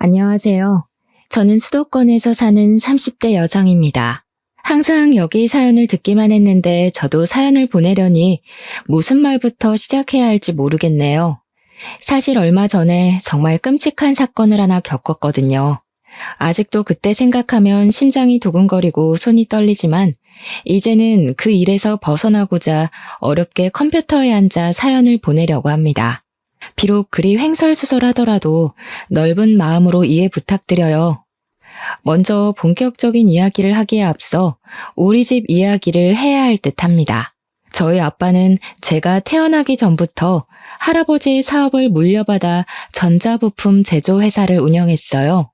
안녕하세요. 저는 수도권에서 사는 30대 여성입니다. 항상 여기 사연을 듣기만 했는데 저도 사연을 보내려니 무슨 말부터 시작해야 할지 모르겠네요. 사실 얼마 전에 정말 끔찍한 사건을 하나 겪었거든요. 아직도 그때 생각하면 심장이 두근거리고 손이 떨리지만 이제는 그 일에서 벗어나고자 어렵게 컴퓨터에 앉아 사연을 보내려고 합니다. 비록 글이 횡설수설하더라도 넓은 마음으로 이해 부탁드려요. 먼저 본격적인 이야기를 하기에 앞서 우리 집 이야기를 해야 할 듯합니다. 저희 아빠는 제가 태어나기 전부터 할아버지의 사업을 물려받아 전자부품 제조회사를 운영했어요.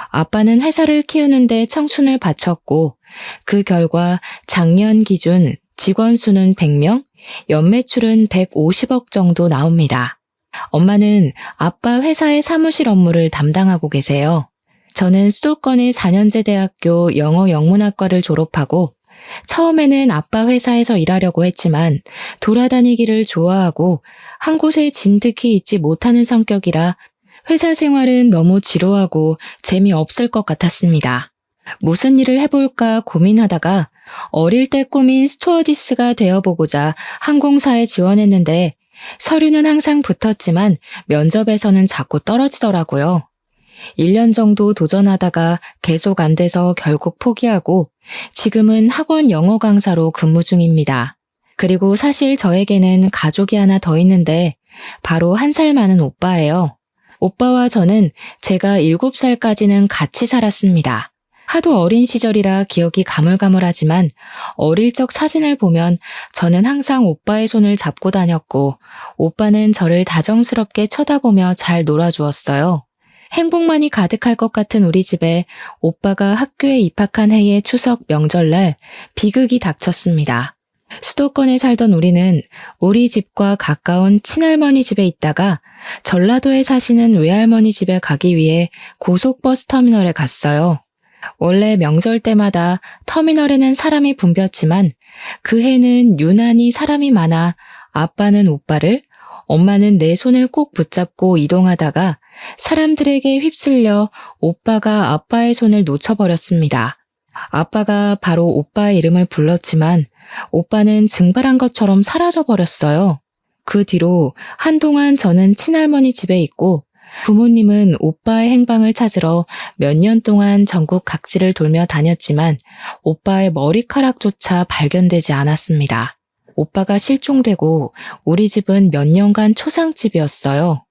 아빠는 회사를 키우는데 청춘을 바쳤고 그 결과 작년 기준 직원 수는 100명, 연매출은 150억 정도 나옵니다. 엄마는 아빠 회사의 사무실 업무를 담당하고 계세요. 저는 수도권의 4년제 대학교 영어 영문학과를 졸업하고 처음에는 아빠 회사에서 일하려고 했지만 돌아다니기를 좋아하고 한 곳에 진득히 있지 못하는 성격이라 회사 생활은 너무 지루하고 재미없을 것 같았습니다. 무슨 일을 해볼까 고민하다가 어릴 때 꿈인 스튜어디스가 되어보고자 항공사에 지원했는데 서류는 항상 붙었지만 면접에서는 자꾸 떨어지더라고요. 1년 정도 도전하다가 계속 안 돼서 결국 포기하고 지금은 학원 영어 강사로 근무 중입니다. 그리고 사실 저에게는 가족이 하나 더 있는데 바로 1살 많은 오빠예요. 오빠와 저는 제가 7살까지는 같이 살았습니다. 하도 어린 시절이라 기억이 가물가물하지만 어릴 적 사진을 보면 저는 항상 오빠의 손을 잡고 다녔고 오빠는 저를 다정스럽게 쳐다보며 잘 놀아주었어요. 행복만이 가득할 것 같은 우리 집에 오빠가 학교에 입학한 해의 추석 명절날 비극이 닥쳤습니다. 수도권에 살던 우리는 우리 집과 가까운 친할머니 집에 있다가 전라도에 사시는 외할머니 집에 가기 위해 고속버스 터미널에 갔어요. 원래 명절 때마다 터미널에는 사람이 붐볐지만 그 해는 유난히 사람이 많아 아빠는 오빠를, 엄마는 내 손을 꼭 붙잡고 이동하다가 사람들에게 휩쓸려 오빠가 아빠의 손을 놓쳐버렸습니다. 아빠가 바로 오빠의 이름을 불렀지만 오빠는 증발한 것처럼 사라져버렸어요. 그 뒤로 한동안 저는 친할머니 집에 있고 부모님은 오빠의 행방을 찾으러 몇 년 동안 전국 각지를 돌며 다녔지만 오빠의 머리카락조차 발견되지 않았습니다. 오빠가 실종되고 우리 집은 몇 년간 초상집이었어요.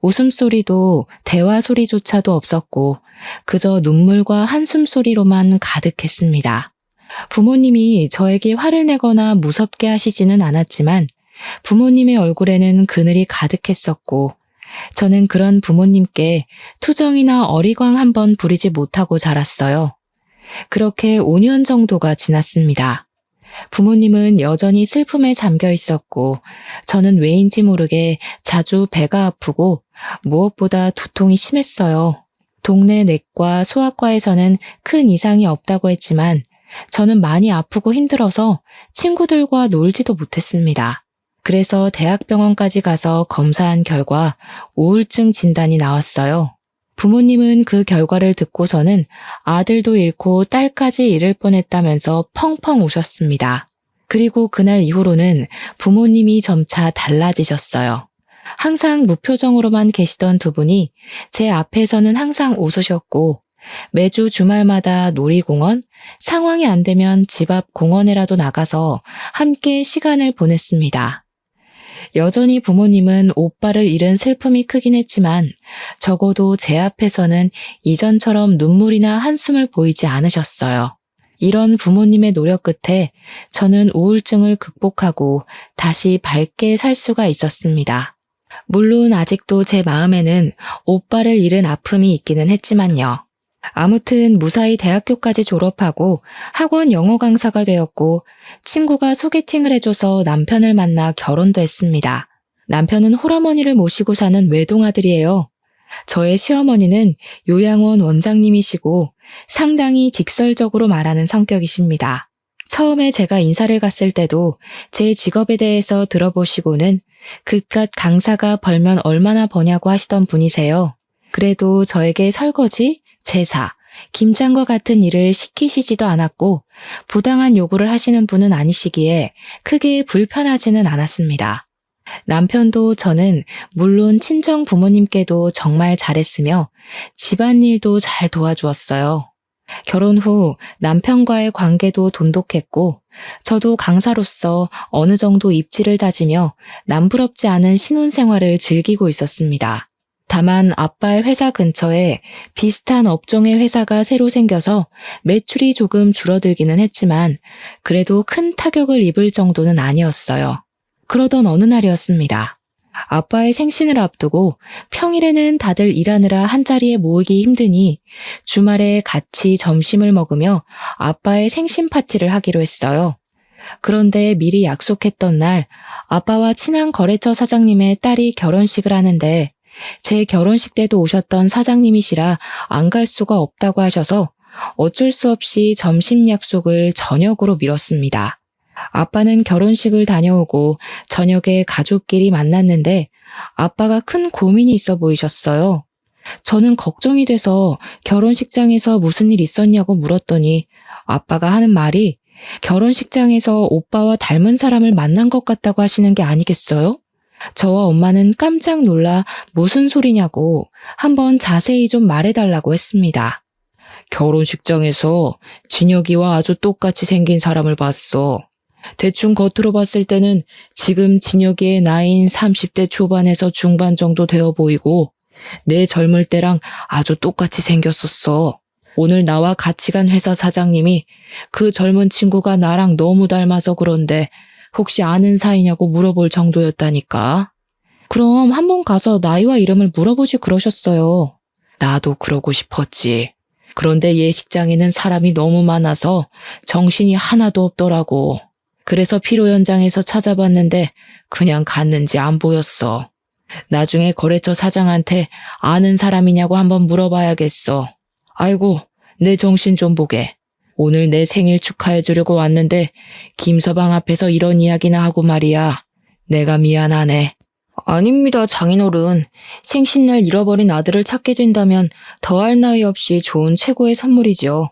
웃음소리도 대화 소리조차도 없었고 그저 눈물과 한숨 소리로만 가득했습니다. 부모님이 저에게 화를 내거나 무섭게 하시지는 않았지만 부모님의 얼굴에는 그늘이 가득했었고 저는 그런 부모님께 투정이나 어리광 한번 부리지 못하고 자랐어요. 그렇게 5년 정도가 지났습니다. 부모님은 여전히 슬픔에 잠겨 있었고 저는 왜인지 모르게 자주 배가 아프고 무엇보다 두통이 심했어요. 동네 내과 소아과에서는 큰 이상이 없다고 했지만 저는 많이 아프고 힘들어서 친구들과 놀지도 못했습니다. 그래서 대학병원까지 가서 검사한 결과 우울증 진단이 나왔어요. 부모님은 그 결과를 듣고서는 아들도 잃고 딸까지 잃을 뻔했다면서 펑펑 우셨습니다. 그리고 그날 이후로는 부모님이 점차 달라지셨어요. 항상 무표정으로만 계시던 두 분이 제 앞에서는 항상 웃으셨고 매주 주말마다 놀이공원, 상황이 안 되면 집 앞 공원에라도 나가서 함께 시간을 보냈습니다. 여전히 부모님은 오빠를 잃은 슬픔이 크긴 했지만 적어도 제 앞에서는 이전처럼 눈물이나 한숨을 보이지 않으셨어요. 이런 부모님의 노력 끝에 저는 우울증을 극복하고 다시 밝게 살 수가 있었습니다. 물론 아직도 제 마음에는 오빠를 잃은 아픔이 있기는 했지만요. 아무튼 무사히 대학교까지 졸업하고 학원 영어 강사가 되었고 친구가 소개팅을 해줘서 남편을 만나 결혼도 했습니다. 남편은 홀어머니를 모시고 사는 외동아들이에요. 저의 시어머니는 요양원 원장님이시고 상당히 직설적으로 말하는 성격이십니다. 처음에 제가 인사를 갔을 때도 제 직업에 대해서 들어보시고는 그깟 강사가 벌면 얼마나 버냐고 하시던 분이세요. 그래도 저에게 설거지, 제사, 김장과 같은 일을 시키시지도 않았고 부당한 요구를 하시는 분은 아니시기에 크게 불편하지는 않았습니다. 남편도 저는 물론 친정 부모님께도 정말 잘했으며 집안일도 잘 도와주었어요. 결혼 후 남편과의 관계도 돈독했고 저도 강사로서 어느 정도 입지를 다지며 남부럽지 않은 신혼생활을 즐기고 있었습니다. 다만 아빠의 회사 근처에 비슷한 업종의 회사가 새로 생겨서 매출이 조금 줄어들기는 했지만 그래도 큰 타격을 입을 정도는 아니었어요. 그러던 어느 날이었습니다. 아빠의 생신을 앞두고 평일에는 다들 일하느라 한자리에 모이기 힘드니 주말에 같이 점심을 먹으며 아빠의 생신 파티를 하기로 했어요. 그런데 미리 약속했던 날 아빠와 친한 거래처 사장님의 딸이 결혼식을 하는데 제 결혼식 때도 오셨던 사장님이시라 안 갈 수가 없다고 하셔서 어쩔 수 없이 점심 약속을 저녁으로 미뤘습니다. 아빠는 결혼식을 다녀오고 저녁에 가족끼리 만났는데 아빠가 큰 고민이 있어 보이셨어요. 저는 걱정이 돼서 결혼식장에서 무슨 일 있었냐고 물었더니 아빠가 하는 말이 결혼식장에서 오빠와 닮은 사람을 만난 것 같다고 하시는 게 아니겠어요? 저와 엄마는 깜짝 놀라 무슨 소리냐고 한번 자세히 좀 말해달라고 했습니다. 결혼식장에서 진혁이와 아주 똑같이 생긴 사람을 봤어. 대충 겉으로 봤을 때는 지금 진혁이의 나이인 30대 초반에서 중반 정도 되어 보이고 내 젊을 때랑 아주 똑같이 생겼었어. 오늘 나와 같이 간 회사 사장님이 그 젊은 친구가 나랑 너무 닮아서 그런데 혹시 아는 사이냐고 물어볼 정도였다니까. 그럼 한번 가서 나이와 이름을 물어보지 그러셨어요. 나도 그러고 싶었지. 그런데 예식장에는 사람이 너무 많아서 정신이 하나도 없더라고. 그래서 피로 현장에서 찾아봤는데 그냥 갔는지 안 보였어. 나중에 거래처 사장한테 아는 사람이냐고 한번 물어봐야겠어. 아이고, 내 정신 좀 보게. 오늘 내 생일 축하해 주려고 왔는데 김서방 앞에서 이런 이야기나 하고 말이야. 내가 미안하네. 아닙니다, 장인어른. 생신날 잃어버린 아들을 찾게 된다면 더할 나위 없이 좋은 최고의 선물이죠.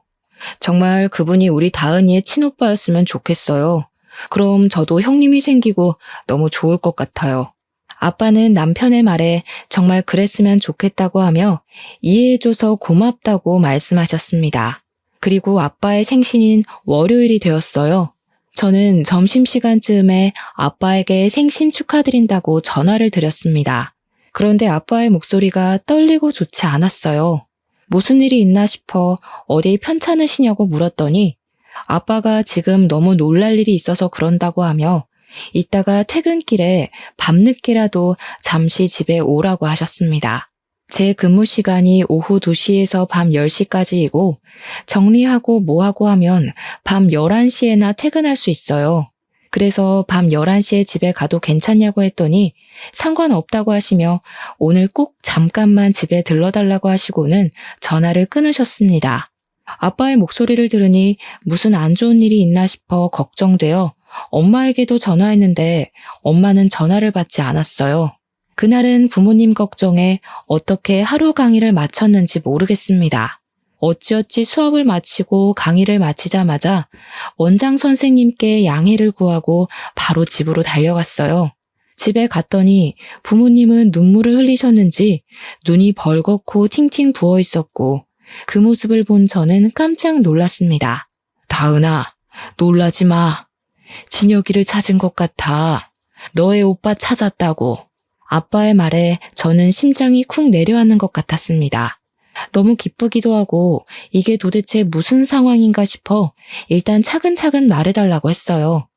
정말 그분이 우리 다은이의 친오빠였으면 좋겠어요. 그럼 저도 형님이 생기고 너무 좋을 것 같아요. 아빠는 남편의 말에 정말 그랬으면 좋겠다고 하며 이해해줘서 고맙다고 말씀하셨습니다. 그리고 아빠의 생신인 월요일이 되었어요. 저는 점심시간쯤에 아빠에게 생신 축하드린다고 전화를 드렸습니다. 그런데 아빠의 목소리가 떨리고 좋지 않았어요. 무슨 일이 있나 싶어 어디 편찮으시냐고 물었더니 아빠가 지금 너무 놀랄 일이 있어서 그런다고 하며 이따가 퇴근길에 밤늦게라도 잠시 집에 오라고 하셨습니다. 제 근무 시간이 오후 2시에서 밤 10시까지이고 정리하고 뭐하고 하면 밤 11시에나 퇴근할 수 있어요. 그래서 밤 11시에 집에 가도 괜찮냐고 했더니 상관없다고 하시며 오늘 꼭 잠깐만 집에 들러달라고 하시고는 전화를 끊으셨습니다. 아빠의 목소리를 들으니 무슨 안 좋은 일이 있나 싶어 걱정되어 엄마에게도 전화했는데 엄마는 전화를 받지 않았어요. 그날은 부모님 걱정에 어떻게 하루 강의를 마쳤는지 모르겠습니다. 어찌어찌 수업을 마치고 강의를 마치자마자 원장 선생님께 양해를 구하고 바로 집으로 달려갔어요. 집에 갔더니 부모님은 눈물을 흘리셨는지 눈이 벌겋고 팅팅 부어 있었고 그 모습을 본 저는 깜짝 놀랐습니다. 다은아, 놀라지 마. 진혁이를 찾은 것 같아. 너의 오빠 찾았다고. 아빠의 말에 저는 심장이 쿵 내려앉는 것 같았습니다. 너무 기쁘기도 하고 이게 도대체 무슨 상황인가 싶어 일단 차근차근 말해달라고 했어요.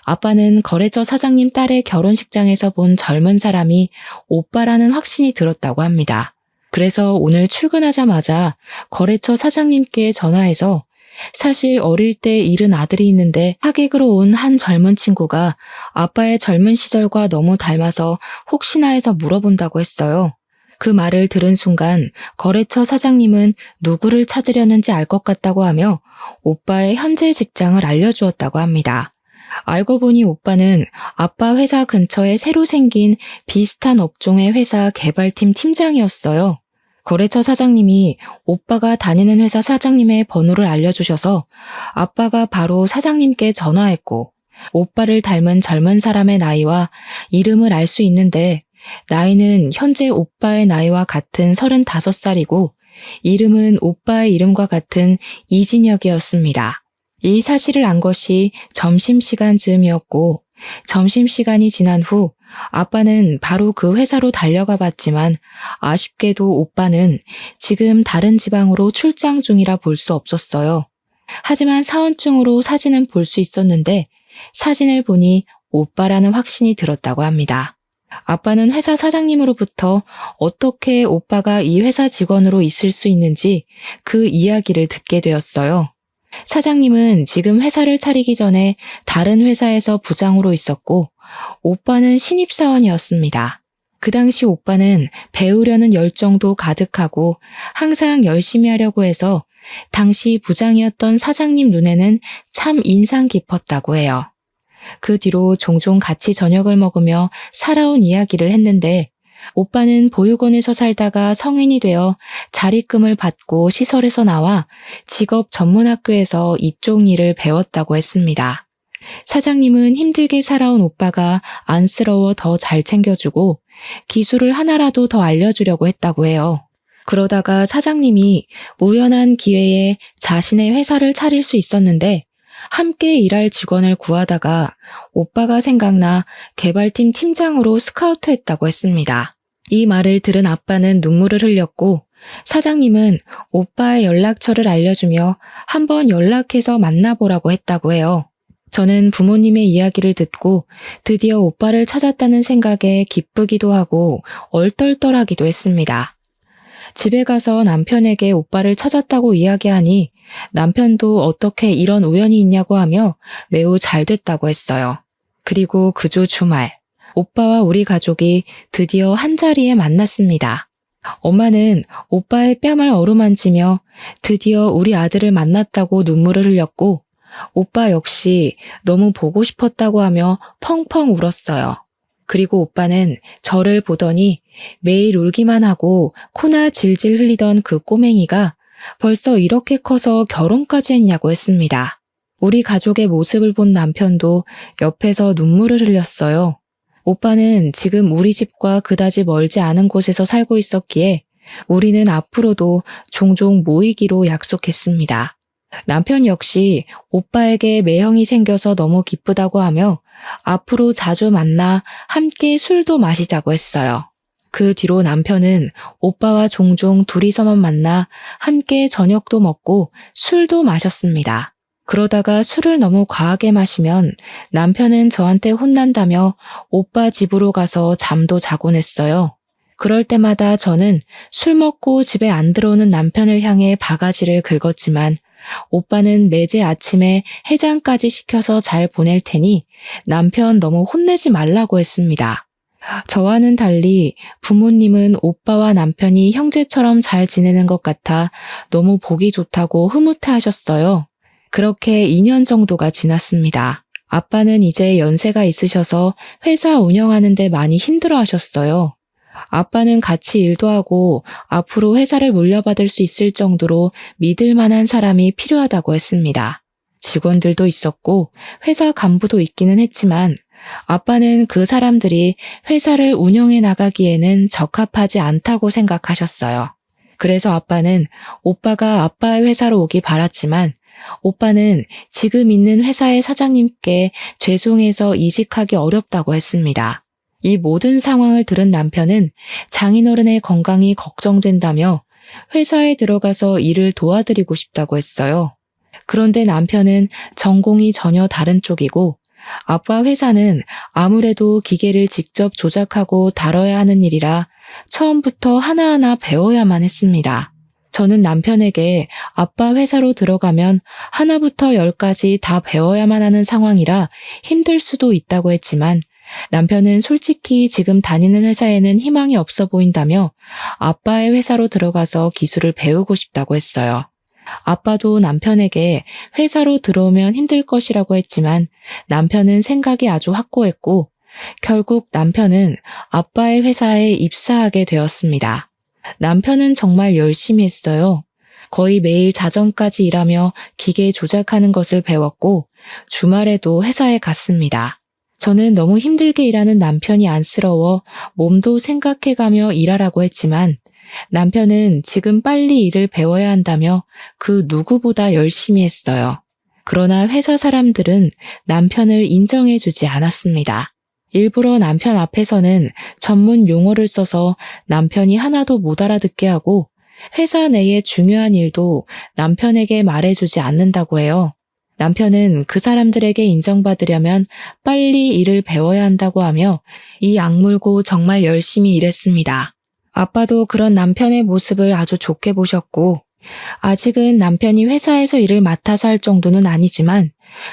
아빠는 거래처 사장님 딸의 결혼식장에서 본 젊은 사람이 오빠라는 확신이 들었다고 합니다. 그래서 오늘 출근하자마자 거래처 사장님께 전화해서 사실 어릴 때 잃은 아들이 있는데 하객으로 온 한 젊은 친구가 아빠의 젊은 시절과 너무 닮아서 혹시나 해서 물어본다고 했어요. 그 말을 들은 순간 거래처 사장님은 누구를 찾으려는지 알 것 같다고 하며 오빠의 현재 직장을 알려주었다고 합니다. 알고 보니 오빠는 아빠 회사 근처에 새로 생긴 비슷한 업종의 회사 개발팀 팀장이었어요. 거래처 사장님이 오빠가 다니는 회사 사장님의 번호를 알려주셔서 아빠가 바로 사장님께 전화했고 오빠를 닮은 젊은 사람의 나이와 이름을 알 수 있는데 나이는 현재 오빠의 나이와 같은 35살이고 이름은 오빠의 이름과 같은 이진혁이었습니다. 이 사실을 안 것이 점심시간 즈음이었고 점심시간이 지난 후 아빠는 바로 그 회사로 달려가 봤지만 아쉽게도 오빠는 지금 다른 지방으로 출장 중이라 볼 수 없었어요. 하지만 사원증으로 사진은 볼 수 있었는데 사진을 보니 오빠라는 확신이 들었다고 합니다. 아빠는 회사 사장님으로부터 어떻게 오빠가 이 회사 직원으로 있을 수 있는지 그 이야기를 듣게 되었어요. 사장님은 지금 회사를 차리기 전에 다른 회사에서 부장으로 있었고 오빠는 신입사원이었습니다. 그 당시 오빠는 배우려는 열정도 가득하고 항상 열심히 하려고 해서 당시 부장이었던 사장님 눈에는 참 인상 깊었다고 해요. 그 뒤로 종종 같이 저녁을 먹으며 살아온 이야기를 했는데 오빠는 보육원에서 살다가 성인이 되어 자립금을 받고 시설에서 나와 직업 전문학교에서 이쪽 일을 배웠다고 했습니다. 사장님은 힘들게 살아온 오빠가 안쓰러워 더 잘 챙겨주고 기술을 하나라도 더 알려주려고 했다고 해요. 그러다가 사장님이 우연한 기회에 자신의 회사를 차릴 수 있었는데 함께 일할 직원을 구하다가 오빠가 생각나 개발팀 팀장으로 스카우트했다고 했습니다. 이 말을 들은 아빠는 눈물을 흘렸고 사장님은 오빠의 연락처를 알려주며 한번 연락해서 만나보라고 했다고 해요. 저는 부모님의 이야기를 듣고 드디어 오빠를 찾았다는 생각에 기쁘기도 하고 얼떨떨하기도 했습니다. 집에 가서 남편에게 오빠를 찾았다고 이야기하니 남편도 어떻게 이런 우연이 있냐고 하며 매우 잘 됐다고 했어요. 그리고 그 주 주말, 오빠와 우리 가족이 드디어 한자리에 만났습니다. 엄마는 오빠의 뺨을 어루만지며 드디어 우리 아들을 만났다고 눈물을 흘렸고 오빠 역시 너무 보고 싶었다고 하며 펑펑 울었어요. 그리고 오빠는 저를 보더니 매일 울기만 하고 코나 질질 흘리던 그 꼬맹이가 벌써 이렇게 커서 결혼까지 했냐고 했습니다. 우리 가족의 모습을 본 남편도 옆에서 눈물을 흘렸어요. 오빠는 지금 우리 집과 그다지 멀지 않은 곳에서 살고 있었기에 우리는 앞으로도 종종 모이기로 약속했습니다. 남편 역시 오빠에게 매형이 생겨서 너무 기쁘다고 하며 앞으로 자주 만나 함께 술도 마시자고 했어요. 그 뒤로 남편은 오빠와 종종 둘이서만 만나 함께 저녁도 먹고 술도 마셨습니다. 그러다가 술을 너무 과하게 마시면 남편은 저한테 혼난다며 오빠 집으로 가서 잠도 자곤 했어요. 그럴 때마다 저는 술 먹고 집에 안 들어오는 남편을 향해 바가지를 긁었지만 오빠는 매제 아침에 해장까지 시켜서 잘 보낼 테니 남편 너무 혼내지 말라고 했습니다. 저와는 달리 부모님은 오빠와 남편이 형제처럼 잘 지내는 것 같아 너무 보기 좋다고 흐뭇해하셨어요. 그렇게 2년 정도가 지났습니다. 아빠는 이제 연세가 있으셔서 회사 운영하는 데 많이 힘들어하셨어요. 아빠는 같이 일도 하고 앞으로 회사를 물려받을 수 있을 정도로 믿을 만한 사람이 필요하다고 했습니다. 직원들도 있었고 회사 간부도 있기는 했지만 아빠는 그 사람들이 회사를 운영해 나가기에는 적합하지 않다고 생각하셨어요. 그래서 아빠는 오빠가 아빠의 회사로 오기 바랐지만 오빠는 지금 있는 회사의 사장님께 죄송해서 이직하기 어렵다고 했습니다. 이 모든 상황을 들은 남편은 장인어른의 건강이 걱정된다며 회사에 들어가서 일을 도와드리고 싶다고 했어요. 그런데 남편은 전공이 전혀 다른 쪽이고 아빠 회사는 아무래도 기계를 직접 조작하고 다뤄야 하는 일이라 처음부터 하나하나 배워야만 했습니다. 저는 남편에게 아빠 회사로 들어가면 하나부터 열까지 다 배워야만 하는 상황이라 힘들 수도 있다고 했지만 남편은 솔직히 지금 다니는 회사에는 희망이 없어 보인다며 아빠의 회사로 들어가서 기술을 배우고 싶다고 했어요. 아빠도 남편에게 회사로 들어오면 힘들 것이라고 했지만 남편은 생각이 아주 확고했고 결국 남편은 아빠의 회사에 입사하게 되었습니다. 남편은 정말 열심히 했어요. 거의 매일 자정까지 일하며 기계 조작하는 것을 배웠고 주말에도 회사에 갔습니다. 저는 너무 힘들게 일하는 남편이 안쓰러워 몸도 생각해가며 일하라고 했지만 남편은 지금 빨리 일을 배워야 한다며 그 누구보다 열심히 했어요. 그러나 회사 사람들은 남편을 인정해주지 않았습니다. 일부러 남편 앞에서는 전문 용어를 써서 남편이 하나도 못 알아듣게 하고 회사 내의 중요한 일도 남편에게 말해주지 않는다고 해요. 남편은 그 사람들에게 인정받으려면 빨리 일을 배워야 한다고 하며 이 악물고 정말 열심히 일했습니다. 아빠도 그런 남편의 모습을 아주 좋게 보셨고 아직은 남편이 회사에서 일을 맡아서 할 정도는 아니지만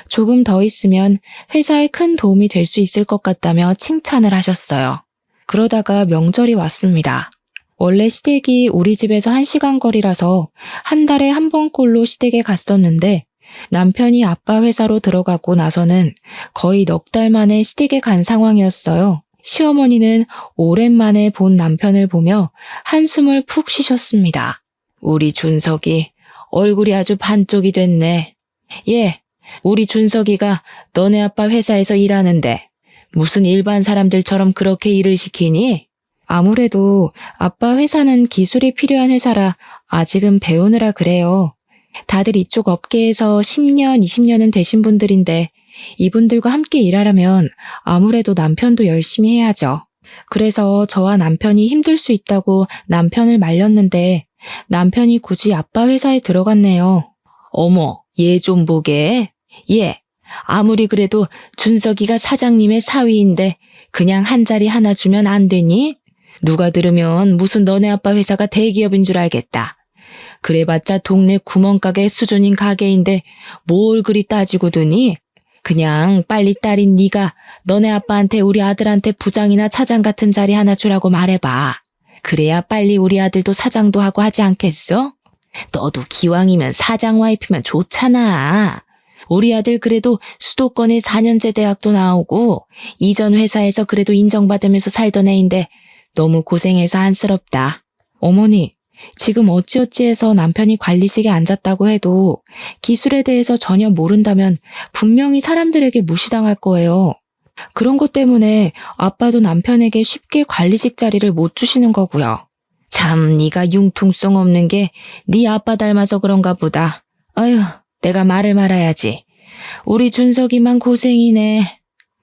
조금 더 있으면 회사에 큰 도움이 될 수 있을 것 같다며 칭찬을 하셨어요. 그러다가 명절이 왔습니다. 원래 시댁이 우리 집에서 1시간 거리라서 한 달에 한 번꼴로 시댁에 갔었는데 남편이 아빠 회사로 들어가고 나서는 거의 넉 달 만에 시댁에 간 상황이었어요. 시어머니는 오랜만에 본 남편을 보며 한숨을 푹 쉬셨습니다. 우리 준석이 얼굴이 아주 반쪽이 됐네. 예, 우리 준석이가 너네 아빠 회사에서 일하는데 무슨 일반 사람들처럼 그렇게 일을 시키니? 아무래도 아빠 회사는 기술이 필요한 회사라 아직은 배우느라 그래요. 다들 이쪽 업계에서 10년, 20년은 되신 분들인데 이분들과 함께 일하려면 아무래도 남편도 열심히 해야죠. 그래서 저와 남편이 힘들 수 있다고 남편을 말렸는데 남편이 굳이 아빠 회사에 들어갔네요. 어머, 얘 좀 보게. 얘, 아무리 그래도 준석이가 사장님의 사위인데 그냥 한 자리 하나 주면 안 되니? 누가 들으면 무슨 너네 아빠 회사가 대기업인 줄 알겠다. 그래봤자 동네 구멍가게 수준인 가게인데 뭘 그리 따지고 드니? 그냥 빨리 딸인 네가 너네 아빠한테 우리 아들한테 부장이나 차장 같은 자리 하나 주라고 말해봐. 그래야 빨리 우리 아들도 사장도 하고 하지 않겠어? 너도 기왕이면 사장 와이프면 좋잖아. 우리 아들 그래도 수도권에 4년제 대학도 나오고 이전 회사에서 그래도 인정받으면서 살던 애인데 너무 고생해서 안쓰럽다. 어머니, 지금 어찌어찌해서 남편이 관리직에 앉았다고 해도 기술에 대해서 전혀 모른다면 분명히 사람들에게 무시당할 거예요. 그런 것 때문에 아빠도 남편에게 쉽게 관리직 자리를 못 주시는 거고요. 참 네가 융통성 없는 게 네 아빠 닮아서 그런가 보다. 아휴, 내가 말을 말아야지. 우리 준석이만 고생이네.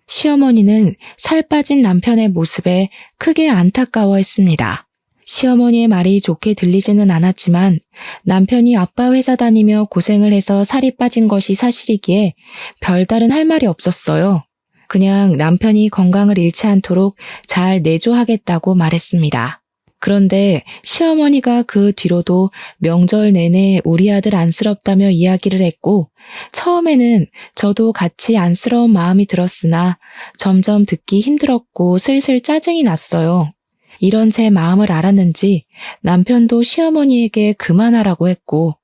시어머니는 살 빠진 남편의 모습에 크게 안타까워했습니다. 시어머니의 말이 좋게 들리지는 않았지만 남편이 아빠 회사 다니며 고생을 해서 살이 빠진 것이 사실이기에 별다른 할 말이 없었어요. 그냥 남편이 건강을 잃지 않도록 잘 내조하겠다고 말했습니다. 그런데 시어머니가 그 뒤로도 명절 내내 우리 아들 안쓰럽다며 이야기를 했고 처음에는 저도 같이 안쓰러운 마음이 들었으나 점점 듣기 힘들었고 슬슬 짜증이 났어요. 이런 제 마음을 알았는지 남편도 시어머니에게 그만하라고 했고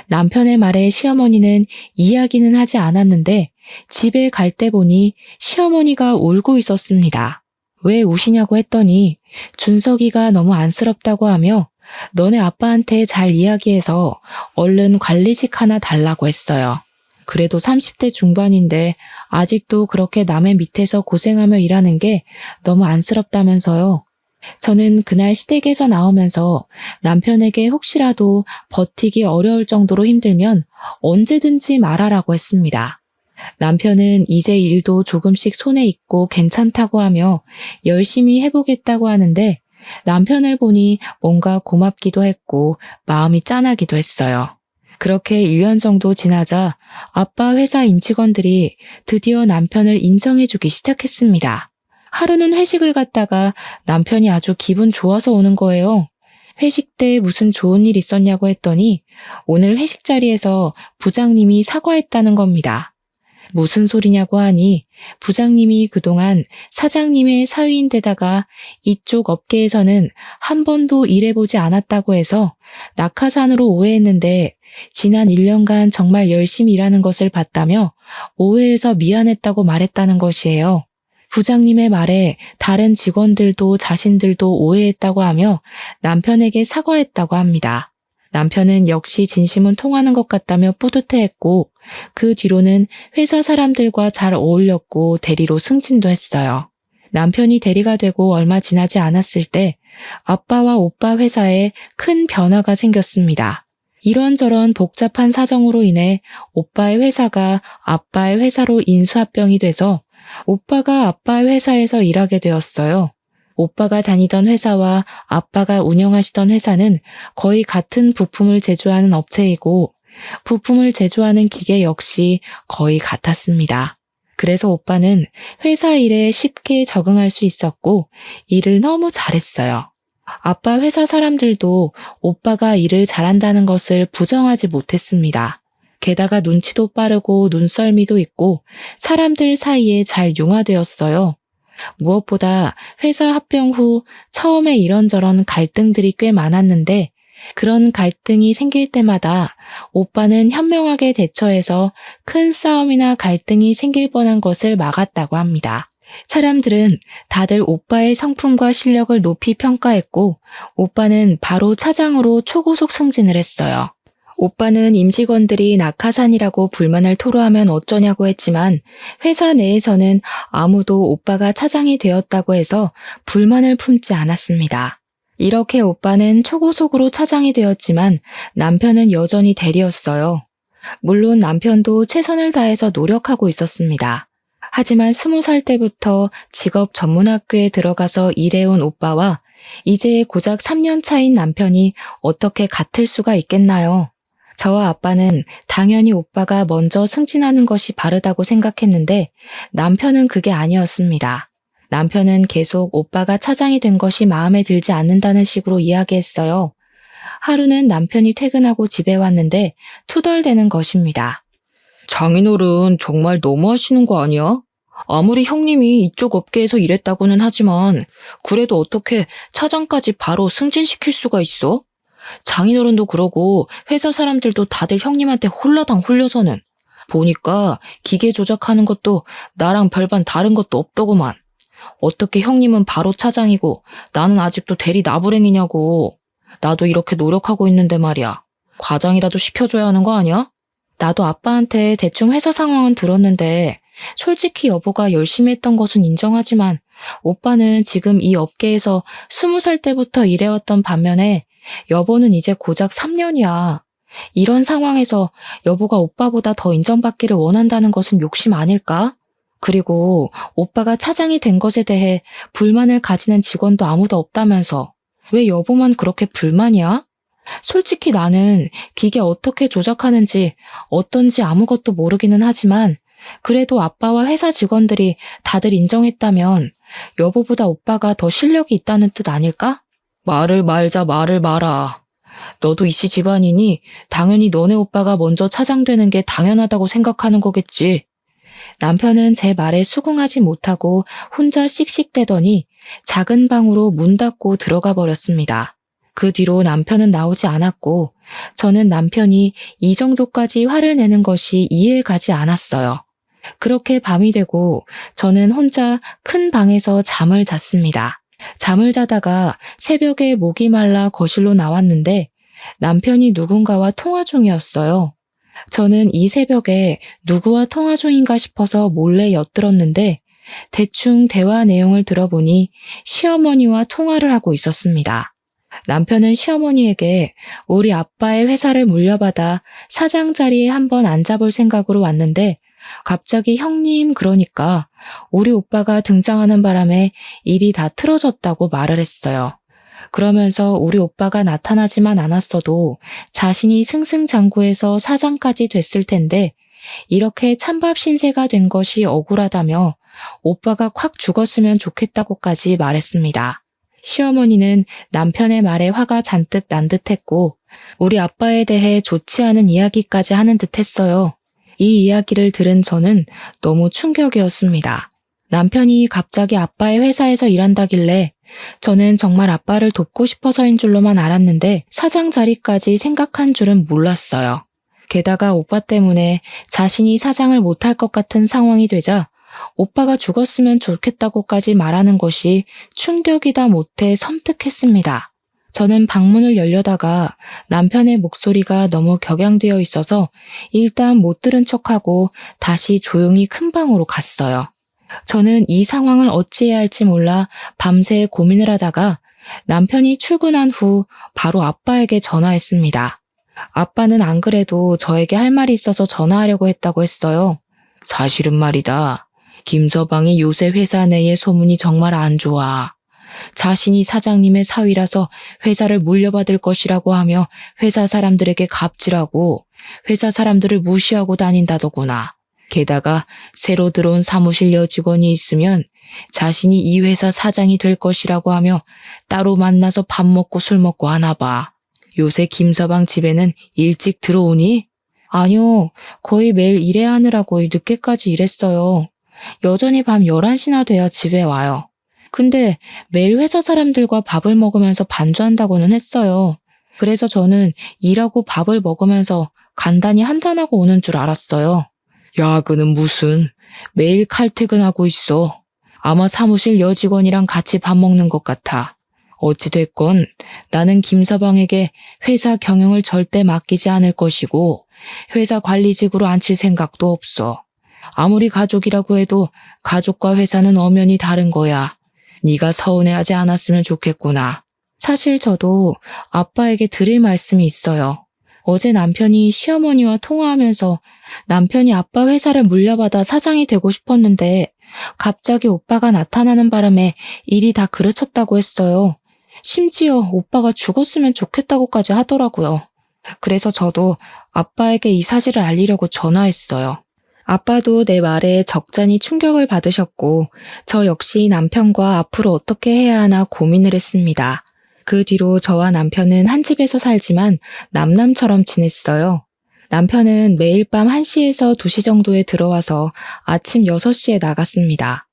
남편의 말에 시어머니는 이야기는 하지 않았는데 집에 갈 때 보니 시어머니가 울고 있었습니다. 왜 우시냐고 했더니 준석이가 너무 안쓰럽다고 하며 너네 아빠한테 잘 이야기해서 얼른 관리직 하나 달라고 했어요. 그래도 30대 중반인데 아직도 그렇게 남의 밑에서 고생하며 일하는 게 너무 안쓰럽다면서요. 저는 그날 시댁에서 나오면서 남편에게 혹시라도 버티기 어려울 정도로 힘들면 언제든지 말하라고 했습니다. 남편은 이제 일도 조금씩 손에 익고 괜찮다고 하며 열심히 해보겠다고 하는데 남편을 보니 뭔가 고맙기도 했고 마음이 짠하기도 했어요. 그렇게 1년 정도 지나자 아빠 회사 임직원들이 드디어 남편을 인정해주기 시작했습니다. 하루는 회식을 갔다가 남편이 아주 기분 좋아서 오는 거예요. 회식 때 무슨 좋은 일 있었냐고 했더니 오늘 회식 자리에서 부장님이 사과했다는 겁니다. 무슨 소리냐고 하니 부장님이 그동안 사장님의 사위인데다가 이쪽 업계에서는 한 번도 일해보지 않았다고 해서 낙하산으로 오해했는데 지난 1년간 정말 열심히 일하는 것을 봤다며 오해해서 미안했다고 말했다는 것이에요. 부장님의 말에 다른 직원들도 자신들도 오해했다고 하며 남편에게 사과했다고 합니다. 남편은 역시 진심은 통하는 것 같다며 뿌듯해했고 그 뒤로는 회사 사람들과 잘 어울렸고 대리로 승진도 했어요. 남편이 대리가 되고 얼마 지나지 않았을 때 아빠와 오빠 회사에 큰 변화가 생겼습니다. 이런저런 복잡한 사정으로 인해 오빠의 회사가 아빠의 회사로 인수합병이 돼서 오빠가 아빠의 회사에서 일하게 되었어요. 오빠가 다니던 회사와 아빠가 운영하시던 회사는 거의 같은 부품을 제조하는 업체이고 부품을 제조하는 기계 역시 거의 같았습니다. 그래서 오빠는 회사 일에 쉽게 적응할 수 있었고 일을 너무 잘했어요. 아빠 회사 사람들도 오빠가 일을 잘한다는 것을 부정하지 못했습니다. 게다가 눈치도 빠르고 눈썰미도 있고 사람들 사이에 잘 융화되었어요. 무엇보다 회사 합병 후 처음에 이런저런 갈등들이 꽤 많았는데 그런 갈등이 생길 때마다 오빠는 현명하게 대처해서 큰 싸움이나 갈등이 생길 뻔한 것을 막았다고 합니다. 사람들은 다들 오빠의 성품과 실력을 높이 평가했고 오빠는 바로 차장으로 초고속 승진을 했어요. 오빠는 임직원들이 낙하산이라고 불만을 토로하면 어쩌냐고 했지만 회사 내에서는 아무도 오빠가 차장이 되었다고 해서 불만을 품지 않았습니다. 이렇게 오빠는 초고속으로 차장이 되었지만 남편은 여전히 대리였어요. 물론 남편도 최선을 다해서 노력하고 있었습니다. 하지만 20살 때부터 직업 전문학교에 들어가서 일해온 오빠와 이제 고작 3년 차인 남편이 어떻게 같을 수가 있겠나요? 저와 아빠는 당연히 오빠가 먼저 승진하는 것이 바르다고 생각했는데 남편은 그게 아니었습니다. 남편은 계속 오빠가 차장이 된 것이 마음에 들지 않는다는 식으로 이야기했어요. 하루는 남편이 퇴근하고 집에 왔는데 투덜대는 것입니다. 장인어른 정말 너무하시는 거 아니야? 아무리 형님이 이쪽 업계에서 일했다고는 하지만 그래도 어떻게 차장까지 바로 승진시킬 수가 있어? 장인어른도 그러고 회사 사람들도 다들 형님한테 홀라당 홀려서는 보니까 기계 조작하는 것도 나랑 별반 다른 것도 없더구만. 어떻게 형님은 바로 차장이고 나는 아직도 대리 나부랭이냐고. 나도 이렇게 노력하고 있는데 말이야. 과장이라도 시켜줘야 하는 거 아니야? 나도 아빠한테 대충 회사 상황은 들었는데 솔직히 여보가 열심히 했던 것은 인정하지만 오빠는 지금 이 업계에서 20살 때부터 일해왔던 반면에 여보는 이제 고작 3년이야. 이런 상황에서 여보가 오빠보다 더 인정받기를 원한다는 것은 욕심 아닐까? 그리고 오빠가 차장이 된 것에 대해 불만을 가지는 직원도 아무도 없다면서 왜 여보만 그렇게 불만이야? 솔직히 나는 기계 어떻게 조작하는지 어떤지 아무것도 모르기는 하지만 그래도 아빠와 회사 직원들이 다들 인정했다면 여보보다 오빠가 더 실력이 있다는 뜻 아닐까? 말을 말자 말을 마라. 너도 이씨 집안이니 당연히 너네 오빠가 먼저 차장되는 게 당연하다고 생각하는 거겠지. 남편은 제 말에 수긍하지 못하고 혼자 씩씩대더니 작은 방으로 문 닫고 들어가 버렸습니다. 그 뒤로 남편은 나오지 않았고 저는 남편이 이 정도까지 화를 내는 것이 이해가지 않았어요. 그렇게 밤이 되고 저는 혼자 큰 방에서 잠을 잤습니다. 잠을 자다가 새벽에 목이 말라 거실로 나왔는데 남편이 누군가와 통화 중이었어요. 저는 이 새벽에 누구와 통화 중인가 싶어서 몰래 엿들었는데 대충 대화 내용을 들어보니 시어머니와 통화를 하고 있었습니다. 남편은 시어머니에게 우리 아빠의 회사를 물려받아 사장 자리에 한번 앉아볼 생각으로 왔는데 갑자기 형님 그러니까 우리 오빠가 등장하는 바람에 일이 다 틀어졌다고 말을 했어요. 그러면서 우리 오빠가 나타나지만 않았어도 자신이 승승장구해서 사장까지 됐을 텐데 이렇게 찬밥 신세가 된 것이 억울하다며 오빠가 콱 죽었으면 좋겠다고까지 말했습니다. 시어머니는 남편의 말에 화가 잔뜩 난 듯했고 우리 아빠에 대해 좋지 않은 이야기까지 하는 듯했어요. 이 이야기를 들은 저는 너무 충격이었습니다. 남편이 갑자기 아빠의 회사에서 일한다길래 저는 정말 아빠를 돕고 싶어서인 줄로만 알았는데 사장 자리까지 생각한 줄은 몰랐어요. 게다가 오빠 때문에 자신이 사장을 못할 것 같은 상황이 되자 오빠가 죽었으면 좋겠다고까지 말하는 것이 충격이다 못해 섬뜩했습니다. 저는 방문을 열려다가 남편의 목소리가 너무 격양되어 있어서 일단 못 들은 척하고 다시 조용히 큰 방으로 갔어요. 저는 이 상황을 어찌해야 할지 몰라 밤새 고민을 하다가 남편이 출근한 후 바로 아빠에게 전화했습니다. 아빠는 안 그래도 저에게 할 말이 있어서 전화하려고 했다고 했어요. 사실은 말이다. 김서방이 요새 회사 내의 소문이 정말 안 좋아. 자신이 사장님의 사위라서 회사를 물려받을 것이라고 하며 회사 사람들에게 갑질하고 회사 사람들을 무시하고 다닌다더구나. 게다가 새로 들어온 사무실 여직원이 있으면 자신이 이 회사 사장이 될 것이라고 하며 따로 만나서 밥 먹고 술 먹고 하나 봐. 요새 김서방 집에는 일찍 들어오니? 아니요, 거의 매일 일해야 하느라고 늦게까지 일했어요. 여전히 밤 11시나 돼야 집에 와요. 근데 매일 회사 사람들과 밥을 먹으면서 반주한다고는 했어요. 그래서 저는 일하고 밥을 먹으면서 간단히 한잔하고 오는 줄 알았어요. 야근은 무슨, 매일 칼퇴근하고 있어. 아마 사무실 여직원이랑 같이 밥 먹는 것 같아. 어찌됐건 나는 김서방에게 회사 경영을 절대 맡기지 않을 것이고 회사 관리직으로 앉힐 생각도 없어. 아무리 가족이라고 해도 가족과 회사는 엄연히 다른 거야. 네가 서운해하지 않았으면 좋겠구나. 사실 저도 아빠에게 드릴 말씀이 있어요. 어제 남편이 시어머니와 통화하면서 남편이 아빠 회사를 물려받아 사장이 되고 싶었는데 갑자기 오빠가 나타나는 바람에 일이 다 그르쳤다고 했어요. 심지어 오빠가 죽었으면 좋겠다고까지 하더라고요. 그래서 저도 아빠에게 이 사실을 알리려고 전화했어요. 아빠도 내 말에 적잖이 충격을 받으셨고 저 역시 남편과 앞으로 어떻게 해야 하나 고민을 했습니다. 그 뒤로 저와 남편은 한 집에서 살지만 남남처럼 지냈어요. 남편은 매일 밤 1시에서 2시 정도에 들어와서 아침 6시에 나갔습니다.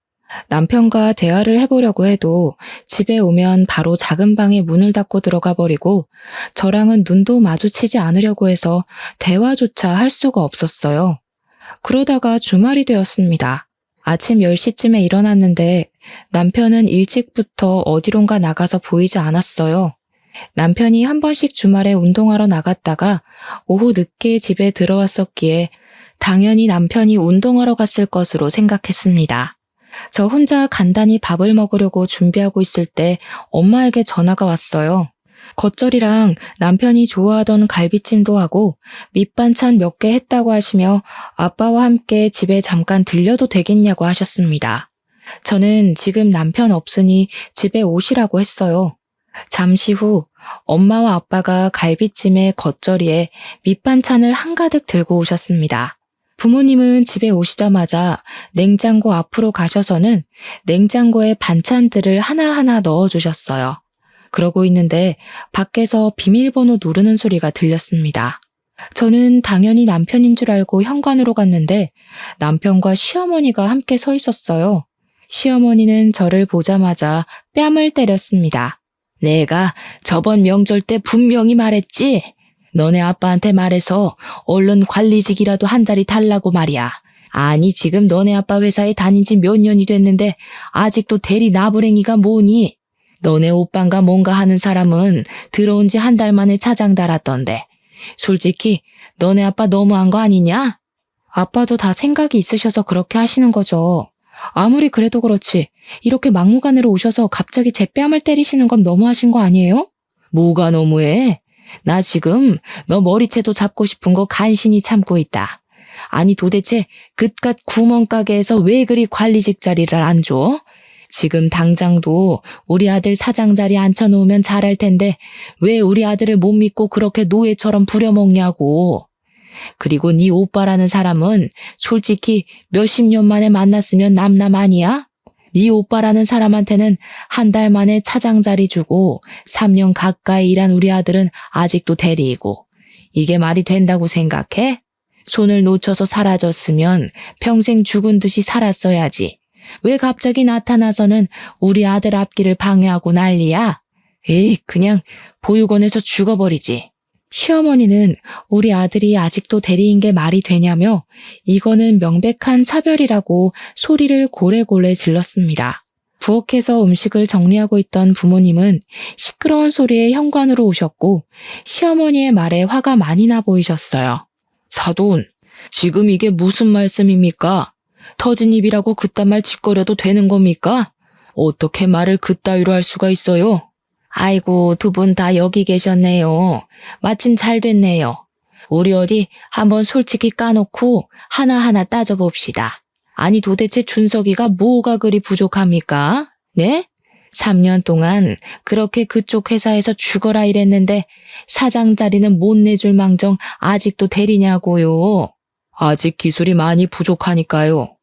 남편과 대화를 해보려고 해도 집에 오면 바로 작은 방에 문을 닫고 들어가 버리고 저랑은 눈도 마주치지 않으려고 해서 대화조차 할 수가 없었어요. 그러다가 주말이 되었습니다. 아침 10시쯤에 일어났는데 남편은 일찍부터 어디론가 나가서 보이지 않았어요. 남편이 한 번씩 주말에 운동하러 나갔다가 오후 늦게 집에 들어왔었기에 당연히 남편이 운동하러 갔을 것으로 생각했습니다. 저 혼자 간단히 밥을 먹으려고 준비하고 있을 때 엄마에게 전화가 왔어요. 겉절이랑 남편이 좋아하던 갈비찜도 하고 밑반찬 몇 개 했다고 하시며 아빠와 함께 집에 잠깐 들려도 되겠냐고 하셨습니다. 저는 지금 남편 없으니 집에 오시라고 했어요. 잠시 후 엄마와 아빠가 갈비찜에 겉절이에 밑반찬을 한가득 들고 오셨습니다. 부모님은 집에 오시자마자 냉장고 앞으로 가셔서는 냉장고에 반찬들을 하나하나 넣어주셨어요. 그러고 있는데 밖에서 비밀번호 누르는 소리가 들렸습니다. 저는 당연히 남편인 줄 알고 현관으로 갔는데 남편과 시어머니가 함께 서 있었어요. 시어머니는 저를 보자마자 뺨을 때렸습니다. 내가 저번 명절 때 분명히 말했지? 너네 아빠한테 말해서 얼른 관리직이라도 한 자리 달라고 말이야. 아니 지금 너네 아빠 회사에 다닌 지 몇 년이 됐는데 아직도 대리 나부랭이가 뭐니? 너네 오빠인가 뭔가 하는 사람은 들어온 지 한 달 만에 차장 달았던데. 솔직히 너네 아빠 너무한 거 아니냐? 아빠도 다 생각이 있으셔서 그렇게 하시는 거죠. 아무리 그래도 그렇지 이렇게 막무가내로 오셔서 갑자기 제 뺨을 때리시는 건 너무하신 거 아니에요? 뭐가 너무해? 나 지금 너 머리채도 잡고 싶은 거 간신히 참고 있다. 아니 도대체 그깟 구멍가게에서 왜 그리 관리직 자리를 안 줘? 지금 당장도 우리 아들 사장 자리에 앉혀놓으면 잘할 텐데 왜 우리 아들을 못 믿고 그렇게 노예처럼 부려먹냐고. 그리고 네 오빠라는 사람은 솔직히 몇십 년 만에 만났으면 남남 아니야? 네 오빠라는 사람한테는 한 달 만에 차장 자리 주고 3년 가까이 일한 우리 아들은 아직도 대리이고. 이게 말이 된다고 생각해? 손을 놓쳐서 사라졌으면 평생 죽은 듯이 살았어야지. 왜 갑자기 나타나서는 우리 아들 앞길을 방해하고 난리야? 에이, 그냥 보육원에서 죽어버리지. 시어머니는 우리 아들이 아직도 대리인 게 말이 되냐며 이거는 명백한 차별이라고 소리를 고래고래 질렀습니다. 부엌에서 음식을 정리하고 있던 부모님은 시끄러운 소리에 현관으로 오셨고 시어머니의 말에 화가 많이 나 보이셨어요. 사돈, 지금 이게 무슨 말씀입니까? 터진 입이라고 그딴 말 짓거려도 되는 겁니까? 어떻게 말을 그따위로 할 수가 있어요? 아이고, 두 분 다 여기 계셨네요. 마침 잘 됐네요. 우리 어디 한번 솔직히 까놓고 하나하나 따져봅시다. 아니 도대체 준석이가 뭐가 그리 부족합니까? 네? 3년 동안 그렇게 그쪽 회사에서 죽어라 일했는데 사장 자리는 못 내줄 망정 아직도 대리냐고요. 아직 기술이 많이 부족하니까요.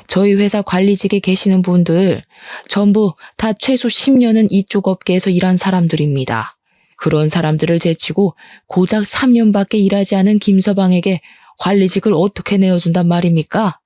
저희 회사 관리직에 계시는 분들 전부 다 최소 10년은 이쪽 업계에서 일한 사람들입니다. 그런 사람들을 제치고 고작 3년밖에 일하지 않은 김서방에게 관리직을 어떻게 내어준단 말입니까?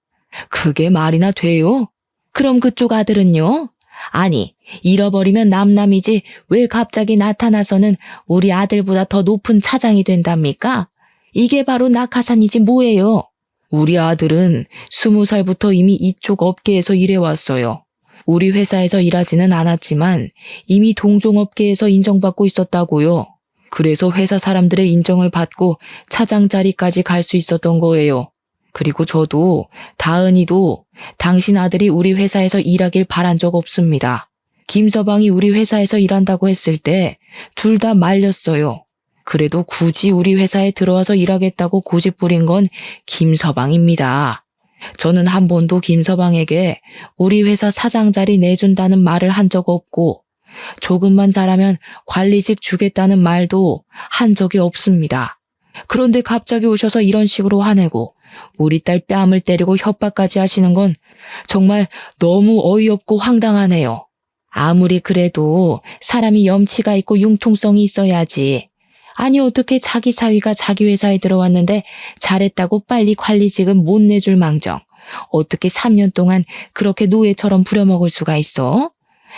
그게 말이나 돼요? 그럼 그쪽 아들은요? 아니, 잃어버리면 남남이지 왜 갑자기 나타나서는 우리 아들보다 더 높은 차장이 된답니까? 이게 바로 낙하산이지 뭐예요? 우리 아들은 20살부터 이미 이쪽 업계에서 일해왔어요. 우리 회사에서 일하지는 않았지만 이미 동종업계에서 인정받고 있었다고요. 그래서 회사 사람들의 인정을 받고 차장 자리까지 갈 수 있었던 거예요. 그리고 저도 다은이도 당신 아들이 우리 회사에서 일하길 바란 적 없습니다. 김서방이 우리 회사에서 일한다고 했을 때 둘 다 말렸어요. 그래도 굳이 우리 회사에 들어와서 일하겠다고 고집 부린 건 김서방입니다. 저는 한 번도 김서방에게 우리 회사 사장 자리 내준다는 말을 한 적 없고 조금만 잘하면 관리직 주겠다는 말도 한 적이 없습니다. 그런데 갑자기 오셔서 이런 식으로 화내고 우리 딸 뺨을 때리고 협박까지 하시는 건 정말 너무 어이없고 황당하네요. 아무리 그래도 사람이 염치가 있고 융통성이 있어야지. 아니 어떻게 자기 사위가 자기 회사에 들어왔는데 잘했다고 빨리 관리직은 못 내줄 망정. 어떻게 3년 동안 그렇게 노예처럼 부려먹을 수가 있어?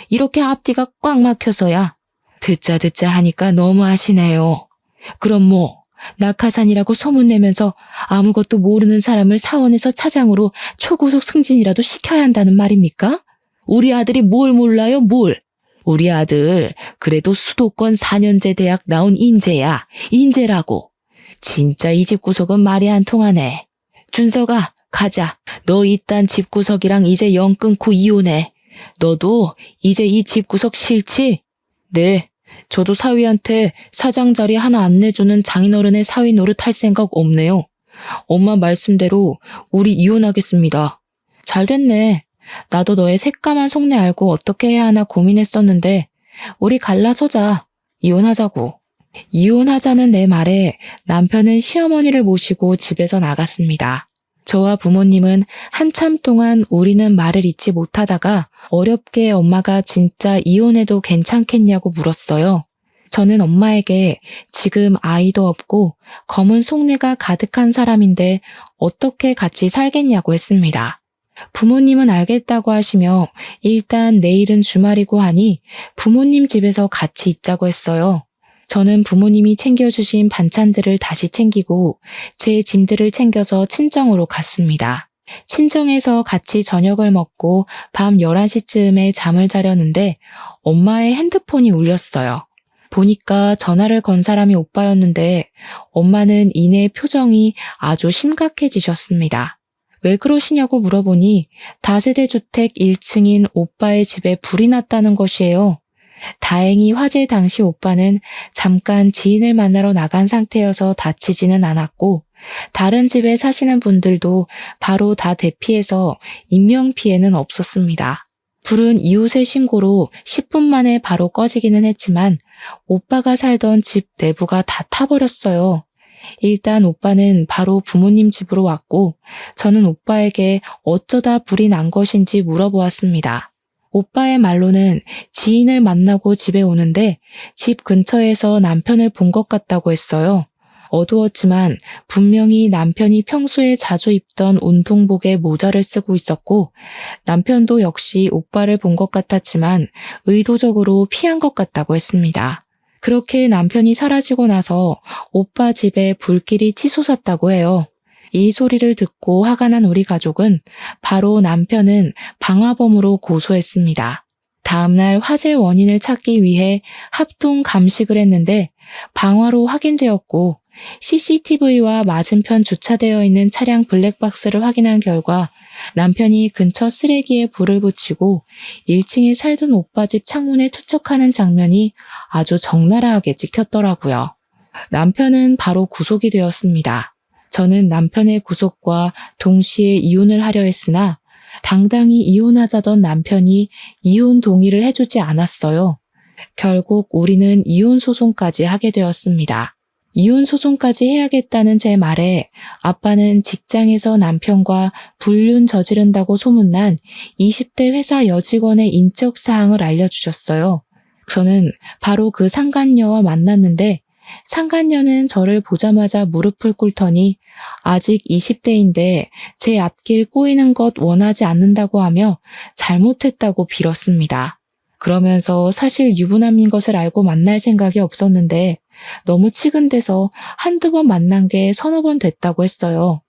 이렇게 앞뒤가 꽉 막혀서야. 듣자 하니까 너무하시네요. 그럼 뭐 낙하산이라고 소문내면서 아무것도 모르는 사람을 사원에서 차장으로 초고속 승진이라도 시켜야 한다는 말입니까? 우리 아들이 뭘 몰라요, 뭘? 우리 아들 그래도 수도권 4년제 대학 나온 인재야. 인재라고. 진짜 이 집구석은 말이 안 통하네. 준석아, 가자. 너 이딴 집구석이랑 이제 영 끊고 이혼해. 너도 이제 이 집구석 싫지? 네. 저도 사위한테 사장 자리 하나 안 내주는 장인어른의 사위 노릇 할 생각 없네요. 엄마 말씀대로 우리 이혼하겠습니다. 잘 됐네. 나도 너의 새까만 속내 알고 어떻게 해야 하나 고민했었는데 우리 갈라서자. 이혼하자고. 이혼하자는 내 말에 남편은 시어머니를 모시고 집에서 나갔습니다. 저와 부모님은 한참 동안 우리는 말을 잇지 못하다가 어렵게 엄마가 진짜 이혼해도 괜찮겠냐고 물었어요. 저는 엄마에게 지금 아이도 없고 검은 속내가 가득한 사람인데 어떻게 같이 살겠냐고 했습니다. 부모님은 알겠다고 하시며 일단 내일은 주말이고 하니 부모님 집에서 같이 있자고 했어요. 저는 부모님이 챙겨주신 반찬들을 다시 챙기고 제 짐들을 챙겨서 친정으로 갔습니다. 친정에서 같이 저녁을 먹고 밤 11시쯤에 잠을 자려는데 엄마의 핸드폰이 울렸어요. 보니까 전화를 건 사람이 오빠였는데 엄마는 이내 표정이 아주 심각해지셨습니다. 왜 그러시냐고 물어보니 다세대 주택 1층인 오빠의 집에 불이 났다는 것이에요. 다행히 화재 당시 오빠는 잠깐 지인을 만나러 나간 상태여서 다치지는 않았고 다른 집에 사시는 분들도 바로 다 대피해서 인명피해는 없었습니다. 불은 이웃의 신고로 10분 만에 바로 꺼지기는 했지만 오빠가 살던 집 내부가 다 타버렸어요. 일단 오빠는 바로 부모님 집으로 왔고 저는 오빠에게 어쩌다 불이 난 것인지 물어보았습니다. 오빠의 말로는 지인을 만나고 집에 오는데 집 근처에서 남편을 본 것 같다고 했어요. 어두웠지만 분명히 남편이 평소에 자주 입던 운동복에 모자를 쓰고 있었고 남편도 역시 오빠를 본 것 같았지만 의도적으로 피한 것 같다고 했습니다. 그렇게 남편이 사라지고 나서 오빠 집에 불길이 치솟았다고 해요. 이 소리를 듣고 화가 난 우리 가족은 바로 남편은 방화범으로 고소했습니다. 다음날 화재 원인을 찾기 위해 합동 감식을 했는데 방화로 확인되었고 CCTV와 맞은편 주차되어 있는 차량 블랙박스를 확인한 결과 남편이 근처 쓰레기에 불을 붙이고 1층에 살던 오빠 집 창문에 투척하는 장면이 아주 적나라하게 찍혔더라고요. 남편은 바로 구속이 되었습니다. 저는 남편의 구속과 동시에 이혼을 하려 했으나 당당히 이혼하자던 남편이 이혼 동의를 해주지 않았어요. 결국 우리는 이혼 소송까지 하게 되었습니다. 이혼 소송까지 해야겠다는 제 말에 아빠는 직장에서 남편과 불륜 저지른다고 소문난 20대 회사 여직원의 인적 사항을 알려주셨어요. 저는 바로 그 상간녀와 만났는데 상간녀는 저를 보자마자 무릎을 꿇더니 아직 20대인데 제 앞길 꼬이는 것 원하지 않는다고 하며 잘못했다고 빌었습니다. 그러면서 사실 유부남인 것을 알고 만날 생각이 없었는데 너무 치근대서 한두 번 만난 게 서너 번 됐다고 했어요.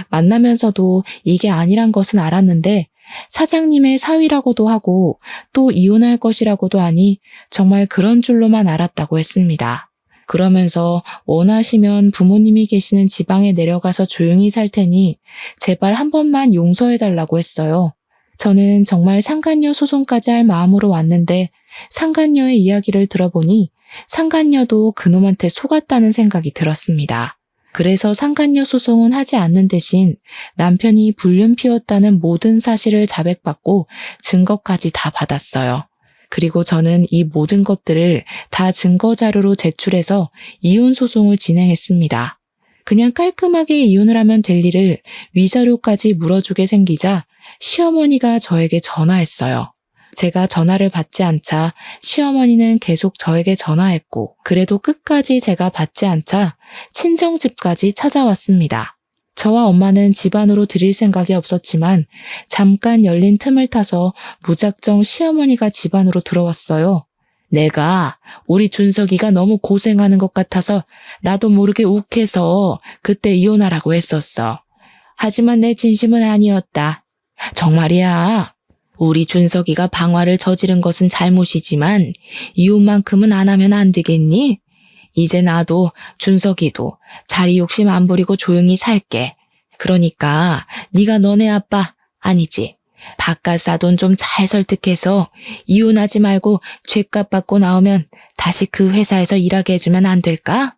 만나면서도 이게 아니란 것은 알았는데 사장님의 사위라고도 하고 또 이혼할 것이라고도 하니 정말 그런 줄로만 알았다고 했습니다. 그러면서 원하시면 부모님이 계시는 지방에 내려가서 조용히 살 테니 제발 한 번만 용서해달라고 했어요. 저는 정말 상간녀 소송까지 할 마음으로 왔는데 상간녀의 이야기를 들어보니 상간녀도 그놈한테 속았다는 생각이 들었습니다. 그래서 상간녀 소송은 하지 않는 대신 남편이 불륜 피웠다는 모든 사실을 자백받고 증거까지 다 받았어요. 그리고 저는 이 모든 것들을 다 증거 자료로 제출해서 이혼 소송을 진행했습니다. 그냥 깔끔하게 이혼을 하면 될 일을 위자료까지 물어주게 생기자 시어머니가 저에게 전화했어요. 제가 전화를 받지 않자 시어머니는 계속 저에게 전화했고 그래도 끝까지 제가 받지 않자 친정집까지 찾아왔습니다. 저와 엄마는 집 안으로 들일 생각이 없었지만 잠깐 열린 틈을 타서 무작정 시어머니가 집 안으로 들어왔어요. 내가 우리 준석이가 너무 고생하는 것 같아서 나도 모르게 욱해서 그때 이혼하라고 했었어. 하지만 내 진심은 아니었다. 정말이야. 우리 준석이가 방화를 저지른 것은 잘못이지만 이혼만큼은 안 하면 안 되겠니? 이제 나도 준석이도 자리 욕심 안 부리고 조용히 살게. 그러니까 네가 너네 아빠 아니지. 바깥 사돈 좀 잘 설득해서 이혼하지 말고 죗값 받고 나오면 다시 그 회사에서 일하게 해주면 안 될까?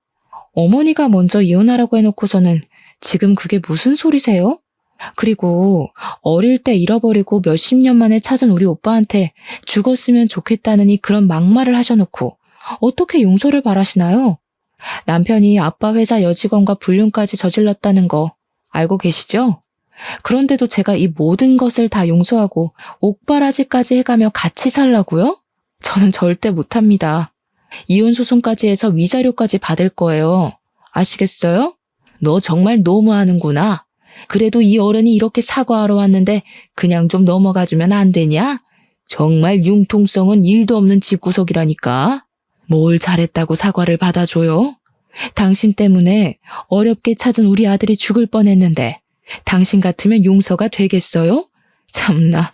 어머니가 먼저 이혼하라고 해놓고서는 지금 그게 무슨 소리세요? 그리고 어릴 때 잃어버리고 몇십 년 만에 찾은 우리 오빠한테 죽었으면 좋겠다느니 그런 막말을 하셔놓고 어떻게 용서를 바라시나요? 남편이 아빠 회사 여직원과 불륜까지 저질렀다는 거 알고 계시죠? 그런데도 제가 이 모든 것을 다 용서하고 옥바라지까지 해가며 같이 살라고요? 저는 절대 못합니다. 이혼 소송까지 해서 위자료까지 받을 거예요. 아시겠어요? 너 정말 너무하는구나. 그래도 이 어른이 이렇게 사과하러 왔는데 그냥 좀 넘어가주면 안 되냐? 정말 융통성은 1도 없는 집구석이라니까. 뭘 잘했다고 사과를 받아줘요? 당신 때문에 어렵게 찾은 우리 아들이 죽을 뻔했는데 당신 같으면 용서가 되겠어요? 참나,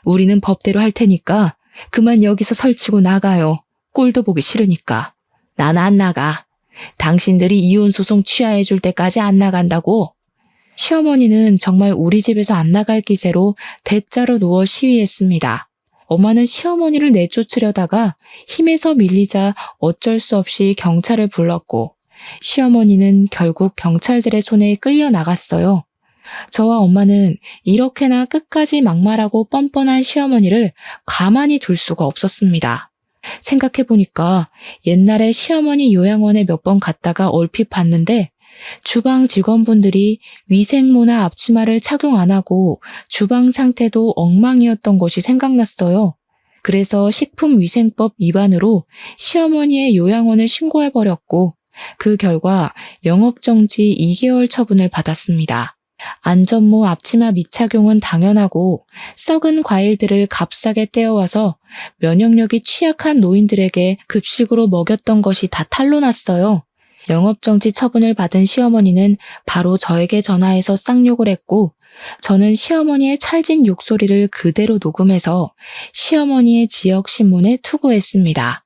우리는 법대로 할 테니까 그만 여기서 설치고 나가요. 꼴도 보기 싫으니까. 난 안 나가. 당신들이 이혼 소송 취하해 줄 때까지 안 나간다고. 시어머니는 정말 우리 집에서 안 나갈 기세로 대자로 누워 시위했습니다. 엄마는 시어머니를 내쫓으려다가 힘에서 밀리자 어쩔 수 없이 경찰을 불렀고 시어머니는 결국 경찰들의 손에 끌려 나갔어요. 저와 엄마는 이렇게나 끝까지 막말하고 뻔뻔한 시어머니를 가만히 둘 수가 없었습니다. 생각해보니까 옛날에 시어머니 요양원에 몇 번 갔다가 얼핏 봤는데 주방 직원분들이 위생모나 앞치마를 착용 안 하고 주방 상태도 엉망이었던 것이 생각났어요. 그래서 식품위생법 위반으로 시어머니의 요양원을 신고해버렸고 그 결과 영업정지 2개월 처분을 받았습니다. 안전모 앞치마 미착용은 당연하고 썩은 과일들을 값싸게 떼어와서 면역력이 취약한 노인들에게 급식으로 먹였던 것이 다 탄로났어요. 영업정지 처분을 받은 시어머니는 바로 저에게 전화해서 쌍욕을 했고 저는 시어머니의 찰진 욕소리를 그대로 녹음해서 시어머니의 지역 신문에 투고했습니다.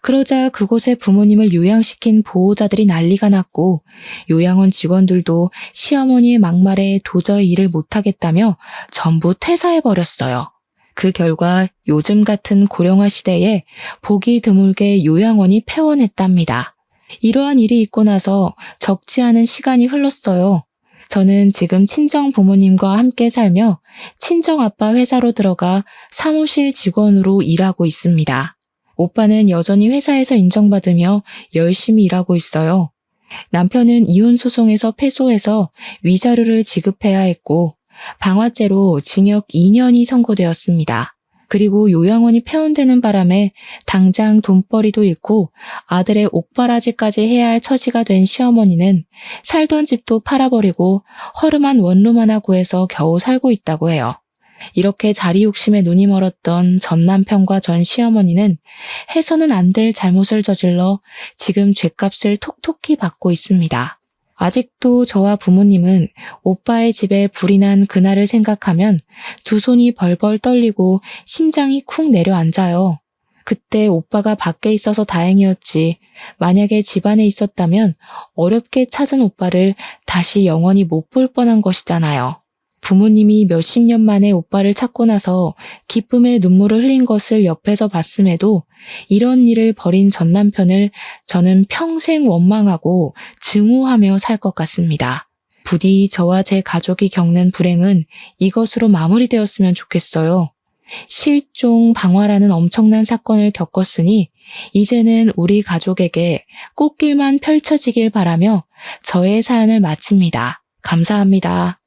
그러자 그곳에 부모님을 요양시킨 보호자들이 난리가 났고 요양원 직원들도 시어머니의 막말에 도저히 일을 못하겠다며 전부 퇴사해버렸어요. 그 결과 요즘 같은 고령화 시대에 보기 드물게 요양원이 폐원했답니다. 이러한 일이 있고 나서 적지 않은 시간이 흘렀어요. 저는 지금 친정 부모님과 함께 살며 친정 아빠 회사로 들어가 사무실 직원으로 일하고 있습니다. 오빠는 여전히 회사에서 인정받으며 열심히 일하고 있어요. 남편은 이혼 소송에서 패소해서 위자료를 지급해야 했고 방화죄로 징역 2년이 선고되었습니다. 그리고 요양원이 폐원되는 바람에 당장 돈벌이도 잃고 아들의 옥바라지까지 해야 할 처지가 된 시어머니는 살던 집도 팔아버리고 허름한 원룸 하나 구해서 겨우 살고 있다고 해요. 이렇게 자리 욕심에 눈이 멀었던 전 남편과 전 시어머니는 해서는 안 될 잘못을 저질러 지금 죗값을 톡톡히 받고 있습니다. 아직도 저와 부모님은 오빠의 집에 불이 난 그날을 생각하면 두 손이 벌벌 떨리고 심장이 쿵 내려앉아요. 그때 오빠가 밖에 있어서 다행이었지. 만약에 집안에 있었다면 어렵게 찾은 오빠를 다시 영원히 못 볼 뻔한 것이잖아요. 부모님이 몇십 년 만에 오빠를 찾고 나서 기쁨의 눈물을 흘린 것을 옆에서 봤음에도 이런 일을 벌인 전 남편을 저는 평생 원망하고 증오하며 살 것 같습니다. 부디 저와 제 가족이 겪는 불행은 이것으로 마무리되었으면 좋겠어요. 실종, 방화라는 엄청난 사건을 겪었으니 이제는 우리 가족에게 꽃길만 펼쳐지길 바라며 저의 사연을 마칩니다. 감사합니다.